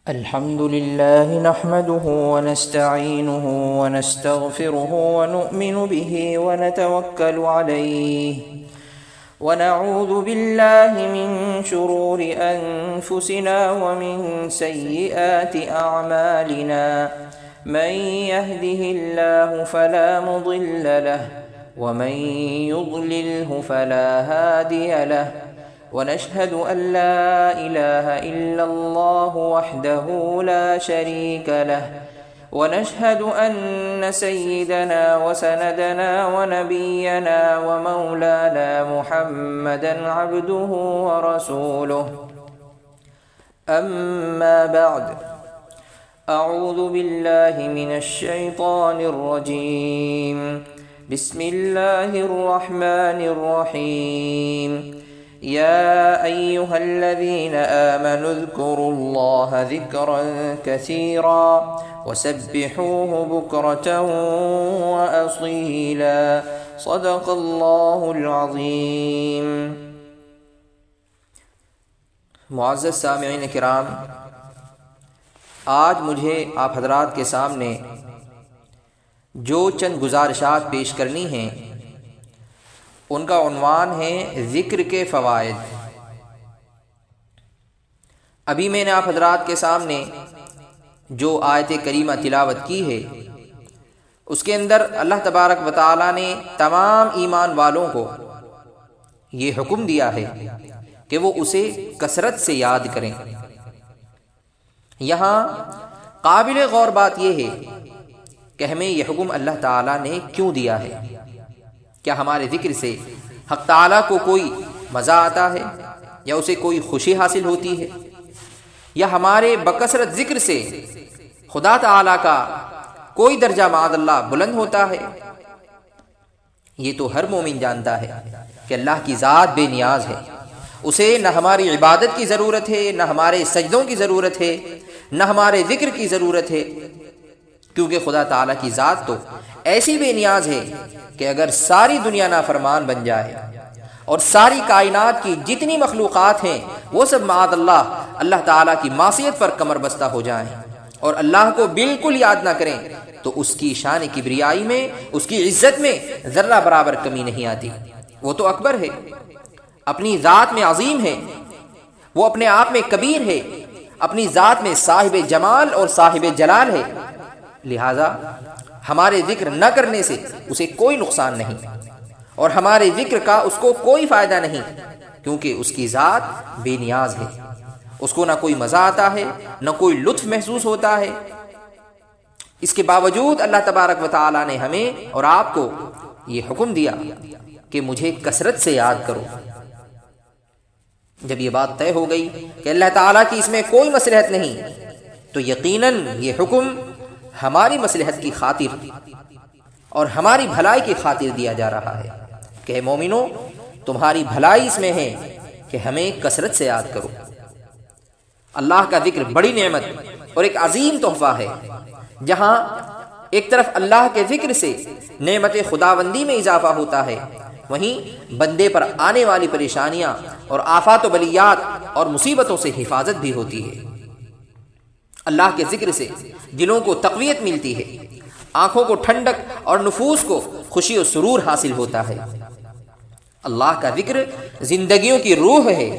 الحمد لله نحمده ونستعينه ونستغفره ونؤمن به ونتوكل عليه ونعوذ بالله من شرور أنفسنا ومن سيئات أعمالنا من يهده الله فلا مضل له ومن يضلله فلا هادي له ونشهد أن لا إله إلا الله وحده لا شريك له ونشهد أن سيدنا وسندنا ونبينا ومولانا محمدا عبده ورسوله أما بعد أعوذ بالله من الشيطان الرجيم بسم الله الرحمن الرحيم يا أيها الذين آمنوا اذكروا الله ذكرا كثيرا وسبحوه بكرة وأصيلا صدق الله العظيم۔ معزز سامعین کرام، آج مجھے آپ حضرات کے سامنے جو چند گزارشات پیش کرنی ہیں ان کا عنوان ہے ذکر کے فوائد۔ ابھی میں نے آپ حضرات کے سامنے جو آیت کریمہ تلاوت کی ہے اس کے اندر اللہ تبارک و تعالی نے تمام ایمان والوں کو یہ حکم دیا ہے کہ وہ اسے کثرت سے یاد کریں۔ یہاں قابل غور بات یہ ہے کہ ہمیں یہ حکم اللہ تعالی نے کیوں دیا ہے؟ کیا ہمارے ذکر سے حق تعالیٰ کو کوئی مزہ آتا ہے یا اسے کوئی خوشی حاصل ہوتی ہے، یا ہمارے بکثرت ذکر سے خدا تعالیٰ کا کوئی درجہ معاذ اللہ بلند ہوتا ہے؟ یہ تو ہر مومن جانتا ہے کہ اللہ کی ذات بے نیاز ہے، اسے نہ ہماری عبادت کی ضرورت ہے، نہ ہمارے سجدوں کی ضرورت ہے، نہ ہمارے ذکر کی ضرورت ہے، کیونکہ خدا تعالیٰ کی ذات تو ایسی بے نیاز ہے کہ اگر ساری دنیا نافرمان بن جائے اور ساری کائنات کی جتنی مخلوقات ہیں وہ سب معاذ اللہ تعالیٰ کی معصیت پر کمر بستہ ہو جائیں اور اللہ کو بالکل یاد نہ کریں، تو اس کی شان کبریائی میں، اس کی عزت میں ذرہ برابر کمی نہیں آتی۔ وہ تو اکبر ہے، اپنی ذات میں عظیم ہے، وہ اپنے آپ میں کبیر ہے، اپنی ذات میں صاحب جمال اور صاحب جلال ہے، لہذا ہمارے ذکر نہ کرنے سے اسے کوئی نقصان نہیں اور ہمارے ذکر کا اس کو کوئی فائدہ نہیں، کیونکہ اس کی ذات بے نیاز ہے، اس کو نہ کوئی مزہ آتا ہے، نہ کوئی لطف محسوس ہوتا ہے۔ اس کے باوجود اللہ تبارک و تعالی نے ہمیں اور آپ کو یہ حکم دیا کہ مجھے کثرت سے یاد کرو۔ جب یہ بات طے ہو گئی کہ اللہ تعالیٰ کی اس میں کوئی مصلحت نہیں، تو یقیناً یہ حکم ہماری مصلحت کی خاطر اور ہماری بھلائی کی خاطر دیا جا رہا ہے کہ مومنو، تمہاری بھلائی اس میں ہے کہ ہمیں کثرت سے یاد کرو۔ اللہ کا ذکر بڑی نعمت اور ایک عظیم تحفہ ہے، جہاں ایک طرف اللہ کے ذکر سے نعمت خداوندی میں اضافہ ہوتا ہے، وہیں بندے پر آنے والی پریشانیاں اور آفات و بلیات اور مصیبتوں سے حفاظت بھی ہوتی ہے۔ اللہ کے ذکر سے دلوں کو تقویت ملتی ہے، آنکھوں کو ٹھنڈک اور نفوس کو خوشی و سرور حاصل ہوتا ہے۔ اللہ کا ذکر زندگیوں کی روح ہے،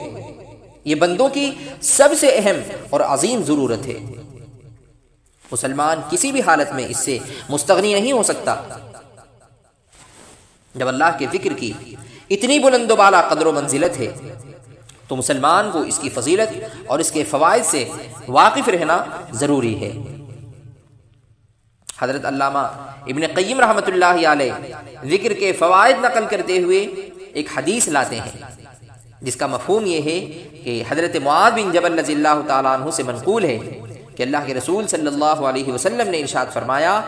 یہ بندوں کی سب سے اہم اور عظیم ضرورت ہے۔ مسلمان کسی بھی حالت میں اس سے مستغنی نہیں ہو سکتا۔ جب اللہ کے ذکر کی اتنی بلند و بالا قدر و منزلت ہے تو مسلمان کو اس کی فضیلت اور اس کے فوائد سے واقف رہنا ضروری ہے۔ حضرت علامہ ابن قیم رحمۃ اللہ علیہ ذکر کے فوائد نقل کرتے ہوئے ایک حدیث لاتے ہیں جس کا مفہوم یہ ہے کہ حضرت معاذ بن جبل رضی اللہ تعالیٰ عنہ سے منقول ہے کہ اللہ کے رسول صلی اللہ علیہ وسلم نے ارشاد فرمایا،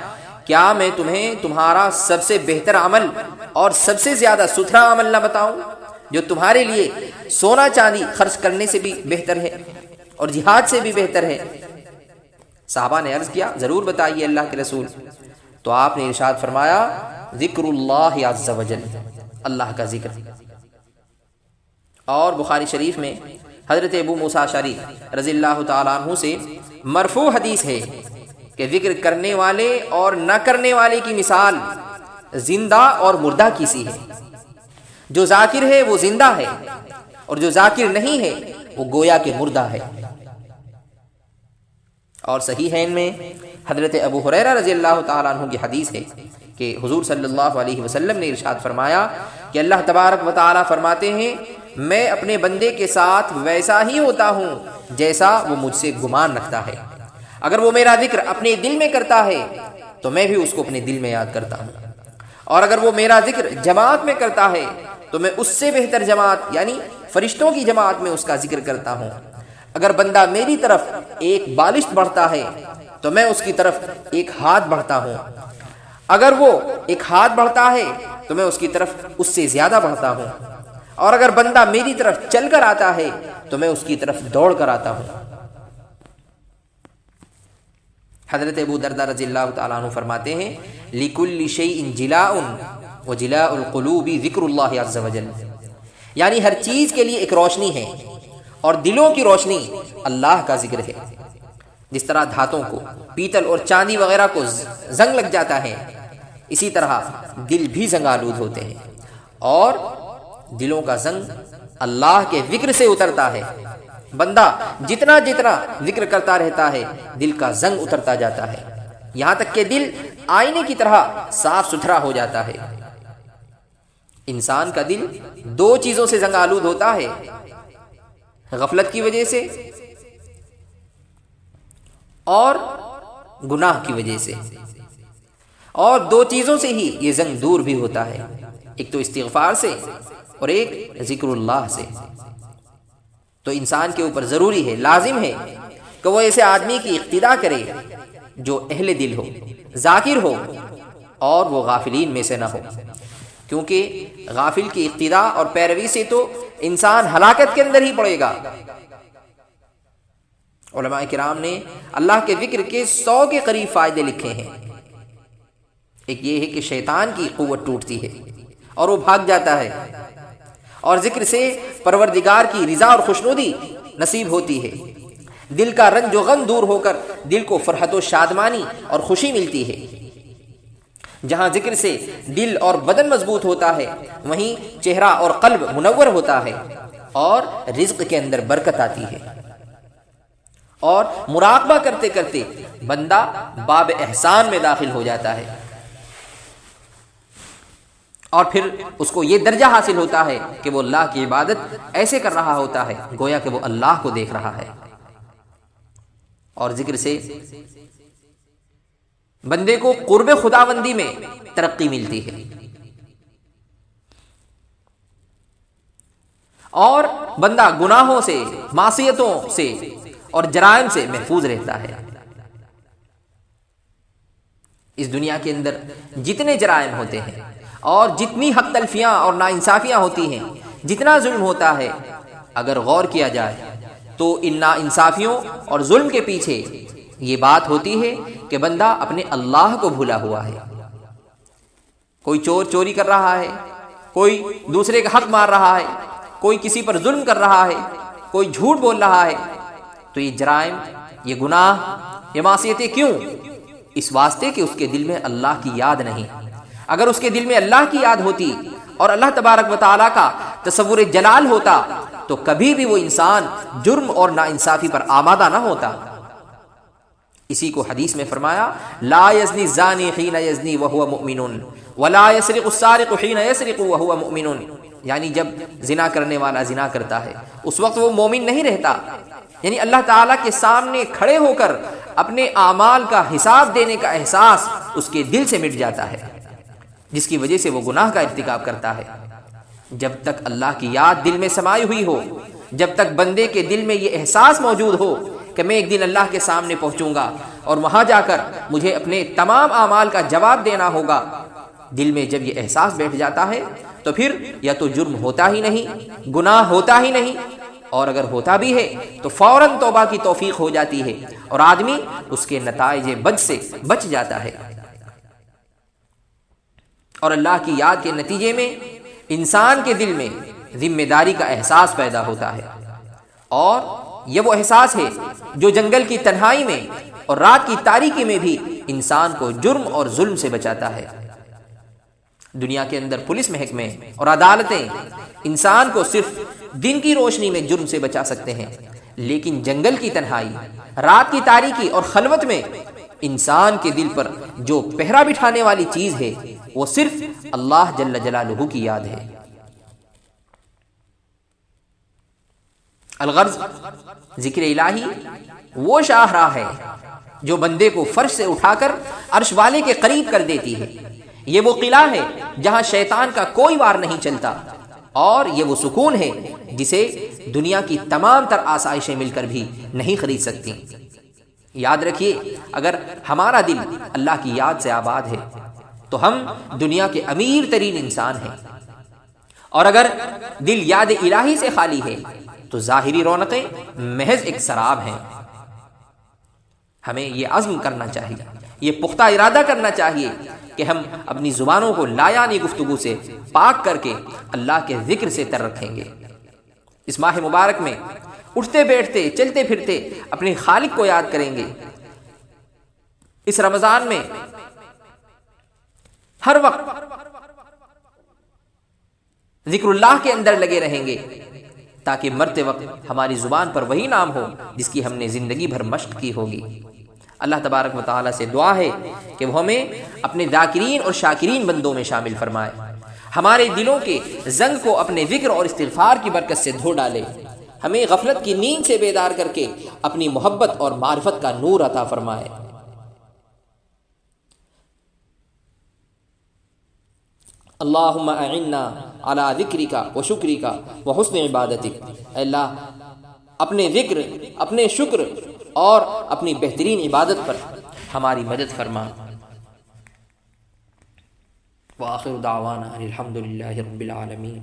کیا میں تمہیں تمہارا سب سے بہتر عمل اور سب سے زیادہ ستھرا عمل نہ بتاؤں، جو تمہارے لیے سونا چاندی خرچ کرنے سے بھی بہتر ہے اور جہاد سے بھی بہتر ہے؟ صحابہ نے عرض کیا، ضرور بتائیے اللہ کے رسول۔ تو آپ نے ارشاد فرمایا، ذکر اللہ عز وجل، اللہ کا ذکر۔ اور بخاری شریف میں حضرت ابو موسیٰ اشعری رضی اللہ تعالیٰ عنہ سے مرفوع حدیث ہے کہ ذکر کرنے والے اور نہ کرنے والے کی مثال زندہ اور مردہ کی سی ہے۔ جو ذاکر ہے وہ زندہ ہے، اور جو ذاکر نہیں ہے وہ گویا کہ مردہ ہے۔ اور صحیحین میں حضرت ابو ہریرہ رضی اللہ تعالیٰ عنہ کی حدیث ہے کہ حضور صلی اللہ علیہ وسلم نے ارشاد فرمایا کہ اللہ تبارک و تعالیٰ فرماتے ہیں، میں اپنے بندے کے ساتھ ویسا ہی ہوتا ہوں جیسا وہ مجھ سے گمان رکھتا ہے۔ اگر وہ میرا ذکر اپنے دل میں کرتا ہے تو میں بھی اس کو اپنے دل میں یاد کرتا ہوں، اور اگر وہ میرا ذکر جماعت میں کرتا ہے تو میں اس سے بہتر جماعت یعنی فرشتوں کی جماعت میں اس کا ذکر کرتا ہوں۔ اگر بندہ میری طرف ایک بالشت بڑھتا ہے تو میں اس کی طرف ایک ہاتھ بڑھتا ہوں، اگر وہ ایک ہاتھ بڑھتا ہے تو میں اس کی طرف اس سے زیادہ بڑھتا ہوں، اور اگر بندہ میری طرف چل کر آتا ہے تو میں اس کی طرف دوڑ کر آتا ہوں۔ حضرت ابو درداء رضی اللہ تعالیٰ عنہ فرماتے ہیں، لِكُلِّ شَيْءٍ جِلَاءٌ وَجِلَاءُ الْقُلُوبِ ذِكْرُ اللَّهِ عَزَّ وَجَلَّ، یعنی ہر چیز کے لیے ایک روشنی ہے اور دلوں کی روشنی اللہ کا ذکر ہے۔ جس طرح دھاتوں کو، پیتل اور چاندی وغیرہ کو زنگ لگ جاتا ہے، اسی طرح دل بھی زنگ آلود ہوتے ہیں، اور دلوں کا زنگ اللہ کے ذکر سے اترتا ہے۔ بندہ جتنا جتنا ذکر کرتا رہتا ہے دل کا زنگ اترتا جاتا ہے، یہاں تک کہ دل آئینے کی طرح صاف ستھرا ہو جاتا ہے۔ انسان کا دل دو چیزوں سے زنگ آلود ہوتا ہے، غفلت کی وجہ سے اور گناہ کی وجہ سے، اور دو چیزوں سے ہی یہ زنگ دور بھی ہوتا ہے، ایک تو استغفار سے اور ایک ذکر اللہ سے۔ تو انسان کے اوپر ضروری ہے، لازم ہے کہ وہ ایسے آدمی کی اقتداء کرے جو اہل دل ہو، ذاکر ہو، اور وہ غافلین میں سے نہ ہو، کیونکہ غافل کی اقتداء اور پیروی سے تو انسان ہلاکت کے اندر ہی پڑے گا۔ علماء کرام نے اللہ کے ذکر کے 100 کے قریب فائدے لکھے ہیں۔ ایک یہ ہے کہ شیطان کی قوت ٹوٹتی ہے اور وہ بھاگ جاتا ہے، اور ذکر سے پروردگار کی رضا اور خوشنودی نصیب ہوتی ہے، دل کا رنج و غم دور ہو کر دل کو فرحت و شادمانی اور خوشی ملتی ہے۔ جہاں ذکر سے دل اور بدن مضبوط ہوتا ہے وہیں چہرہ اور قلب منور ہوتا ہے، اور رزق کے اندر برکت آتی ہے، اور مراقبہ کرتے کرتے بندہ باب احسان میں داخل ہو جاتا ہے، اور پھر اس کو یہ درجہ حاصل ہوتا ہے کہ وہ اللہ کی عبادت ایسے کر رہا ہوتا ہے گویا کہ وہ اللہ کو دیکھ رہا ہے۔ اور ذکر سے بندے کو قرب خداوندی میں ترقی ملتی ہے، اور بندہ گناہوں سے، معصیتوں سے اور جرائم سے محفوظ رہتا ہے۔ اس دنیا کے اندر جتنے جرائم ہوتے ہیں اور جتنی حق تلفیاں اور ناانصافیاں ہوتی ہیں، جتنا ظلم ہوتا ہے، اگر غور کیا جائے تو ان ناانصافیوں اور ظلم کے پیچھے یہ بات ہوتی ہے کہ بندہ اپنے اللہ کو بھولا ہوا ہے۔ کوئی چور چوری کر رہا ہے، کوئی دوسرے کا حق مار رہا ہے، کوئی کسی پر ظلم کر رہا ہے، کوئی جھوٹ بول رہا ہے، تو یہ جرائم، یہ گناہ، یہ معصیتیں کیوں؟ اس واسطے کہ اس کے دل میں اللہ کی یاد نہیں۔ اگر اس کے دل میں اللہ کی یاد ہوتی اور اللہ تبارک و تعالیٰ کا تصور جلال ہوتا تو کبھی بھی وہ انسان جرم اور ناانصافی پر آمادہ نہ ہوتا۔ اسی کو حدیث میں فرمایا، لا یزنی الزانی حین یزنی وہو مؤمن ولا یسرق السارق حین یسرق وہو مؤمن، یعنی جب زنا کرنے والا زنا کرتا ہے اس وقت وہ مومن نہیں رہتا، یعنی اللہ تعالیٰ کے سامنے کھڑے ہو کر اپنے اعمال کا حساب دینے کا احساس اس کے دل سے مٹ جاتا ہے، جس کی وجہ سے وہ گناہ کا ارتکاب کرتا ہے۔ جب تک اللہ کی یاد دل میں سمائی ہوئی ہو، جب تک بندے کے دل میں یہ احساس موجود ہو کہ میں ایک دن اللہ کے سامنے پہنچوں گا اور وہاں جا کر مجھے اپنے تمام اعمال کا جواب دینا ہوگا، دل میں جب یہ احساس بیٹھ جاتا ہے تو پھر یا تو جرم ہوتا ہی نہیں، گناہ ہوتا ہی نہیں، اور اگر ہوتا بھی ہے تو فوراً توبہ کی توفیق ہو جاتی ہے اور آدمی اس کے نتائج بد سے بچ جاتا ہے۔ اور اللہ کی یاد کے نتیجے میں انسان کے دل میں ذمہ داری کا احساس پیدا ہوتا ہے، اور یہ وہ احساس ہے جو جنگل کی تنہائی میں اور رات کی تاریکی میں بھی انسان کو جرم اور ظلم سے بچاتا ہے۔ دنیا کے اندر پولیس محکمے اور عدالتیں انسان کو صرف دن کی روشنی میں جرم سے بچا سکتے ہیں، لیکن جنگل کی تنہائی، رات کی تاریکی اور خلوت میں انسان کے دل پر جو پہرا بٹھانے والی چیز ہے وہ صرف اللہ جل جلالہ کی یاد ہے۔ الغرض، ذکر الہی وہ شاہراہ ہے جو بندے کو فرش سے اٹھا کر عرش والے کے قریب کر دیتی ہے۔ یہ وہ قلعہ ہے جہاں شیطان کا کوئی وار نہیں چلتا، اور یہ وہ سکون ہے جسے دنیا کی تمام تر آسائشیں مل کر بھی نہیں خرید سکتی۔ یاد رکھیے، اگر ہمارا دل اللہ کی یاد سے آباد ہے تو ہم دنیا کے امیر ترین انسان ہیں، اور اگر دل یاد الہی سے خالی ہے تو ظاہری رونقیں محض ایک سراب ہیں۔ ہمیں یہ عزم کرنا چاہیے، یہ پختہ ارادہ کرنا چاہیے کہ ہم اپنی زبانوں کو لایانی گفتگو سے پاک کر کے اللہ کے ذکر سے تر رکھیں گے۔ اس ماہ مبارک میں اٹھتے بیٹھتے چلتے پھرتے اپنے خالق کو یاد کریں گے۔ اس رمضان میں ہر وقت ذکر اللہ کے اندر لگے رہیں گے تاکہ مرتے وقت ہماری زبان پر وہی نام ہو جس کی ہم نے زندگی بھر مشق کی ہوگی۔ اللہ تبارک و تعالیٰ سے دعا ہے کہ وہ ہمیں اپنے ذاکرین اور شاکرین بندوں میں شامل فرمائے، ہمارے دلوں کے زنگ کو اپنے ذکر اور استغفار کی برکت سے دھو ڈالے، ہمیں غفلت کی نیند سے بیدار کر کے اپنی محبت اور معرفت کا نور عطا فرمائے۔ اللہم اعنا علی ذکرک و شکرک و حسن عبادتک۔ اے اللہ، اپنے ذکر، اپنے شکر اور اپنی بہترین عبادت پر ہماری مدد فرما۔ وآخر دعوانا الحمد للہ رب العالمین۔